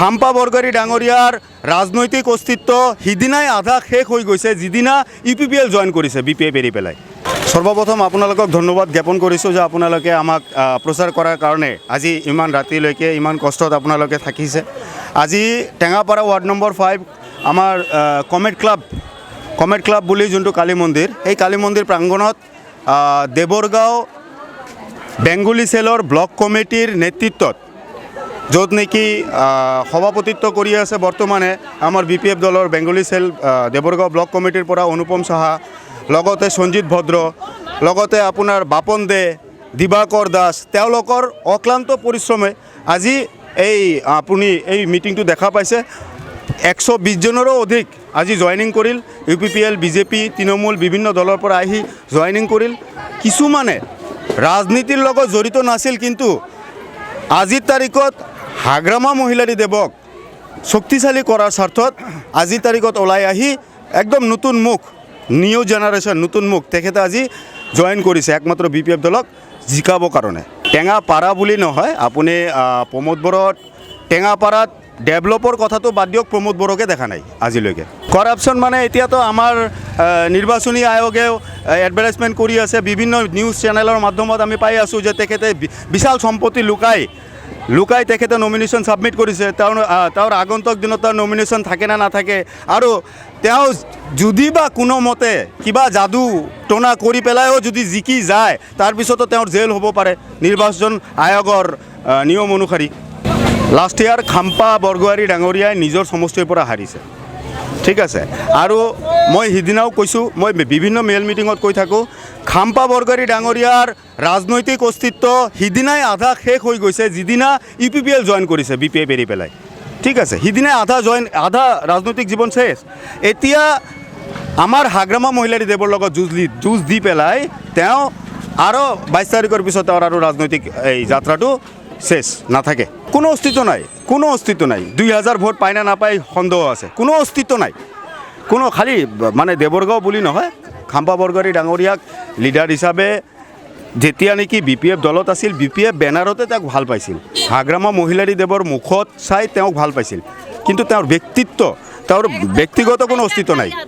খাম্পা বৰগাৰী ডাঙৰীয়াৰ ৰাজনৈতিক অস্তিত্ব সিদিনাই আধা শেষ হৈ গৈছে যিদিনা UPPL জইন কৰিছে BPF এৰি পেলাই। সৰ্বপ্ৰথম আপোনালোকক ধন্যবাদ জ্ঞাপন কৰিছোঁ যে আপোনালোকে আমাক প্ৰচাৰ কৰাৰ কাৰণে আজি ইমান ৰাতিলৈকে ইমান কষ্টত আপোনালোকে থাকিছে। আজি টেঙাপাৰা ৱাৰ্ড নম্বৰ 5 আমাৰ কমেট ক্লাব বুলি যোনটো কালী মন্দিৰ, সেই কালী মন্দিৰ প্ৰাংগণত দেৱৰগাঁও বেংগলী চেলৰ ব্লক কমিটিৰ নেতৃত্বত য'ত নেকি সভাপতিত্ব কৰি আছে বৰ্তমানে আমাৰ BPF দলৰ বেংগলী চেল দেৱৰগাঁও ব্লক কমিটিৰ পৰা অনুপম সাহা, লগতে সঞ্জিত ভদ্ৰ, লগতে আপোনাৰ বাপন দে, দিবাকৰ দাস, তেওঁলোকৰ অক্লান্ত পৰিশ্ৰমে আজি আপুনি এই মিটিংটো দেখা পাইছে। 120 জনৰো অধিক আজি জইনিং কৰিল। UPPL BJP তৃণমূল বিভিন্ন দলৰ পৰা আহি জইনিং কৰিল। কিছুমানে ৰাজনীতিৰ লগত জড়িত নাছিল, কিন্তু আজিৰ তাৰিখত হাগ্ৰামা মহিলাৰী দেৱক শক্তিশালী কৰাৰ স্বাৰ্থত আজিৰ তাৰিখত ওলাই আহি একদম নতুন মুখ, নিউ জেনাৰেশ্যন নতুন মুখ তেখেতে আজি জইন কৰিছে একমাত্ৰ BPF দলক জিকাবৰ কাৰণে। টেঙাপাৰা বুলি নহয়, আপুনি প্ৰমোদ বড়োত টেঙাপাৰাত ডেভেলপৰ কথাটো বাদ দিয়ক, প্ৰমোদ বড়োকে দেখা নাই আজিলৈকে। কৰাপশ্যন মানে এতিয়াতো আমাৰ নিৰ্বাচনী আয়োগেও এডভাৰটাইজমেণ্ট কৰি আছে, বিভিন্ন নিউজ চেনেলৰ মাধ্যমত আমি পাই আছোঁ যে তেখেতে বিশাল সম্পত্তি লুকাই তেখেতে নমিনেশ্যন ছাবমিট কৰিছে। তেওঁৰ আগন্তুক দিনত তাৰ নমিনেশ্যন থাকে নে নাথাকে, আৰু তেওঁ যদি বা কোনো মতে কিবা যাদু টনা কৰি পেলাইও যদি জিকি যায়, তাৰপিছতো তেওঁৰ জেল হ'ব পাৰে নিৰ্বাচন আয়োগৰ নিয়ম অনুসৰি। লাষ্ট ইয়াৰ খাম্পা বৰগোহাঁই ডাঙৰীয়াই নিজৰ সমষ্টিৰ পৰা হাৰিছে, ঠিক আছে। আৰু মই সিদিনাও কৈছোঁ, মই বিভিন্ন মেল মিটিঙত কৈ থাকোঁ, খাম্পা বৰগোহাঁই ডাঙৰীয়াৰ ৰাজনৈতিক অস্তিত্ব সিদিনাই আধা শেষ হৈ গৈছে যিদিনা UPPL জইন কৰিছে BPF এৰি পেলাই, ঠিক আছে। সিদিনাই আধা ৰাজনৈতিক জীৱন শেষ। এতিয়া আমাৰ হাগ্ৰামা মহিলাৰী দেৱৰ লগত যুঁজ দি পেলাই তেওঁ আৰু 22 তাৰিখৰ পিছত তেওঁৰ আৰু ৰাজনৈতিক এই যাত্ৰাটো শেষ নাথাকে। কোনো অস্তিত্ব নাই। 2000 ভোট পায় না নাপায় সন্দেহ আছে। কোনো অস্তিত্ব নাই, কোনো খালি মানে দেৱৰগাঁও বুলি নহয়, খাম্পা বৰগোহাঁই ডাঙৰীয়াক লিডাৰ হিচাপে যেতিয়া নেকি BPF দলত আছিল, BPF বেনাৰতে তেওঁক ভাল পাইছিল। হাগ্ৰামা মহিলাৰী দেৱৰ মুখত চাই তেওঁক ভাল পাইছিল, কিন্তু তেওঁৰ ব্যক্তিগত কোনো অস্তিত্ব নাই।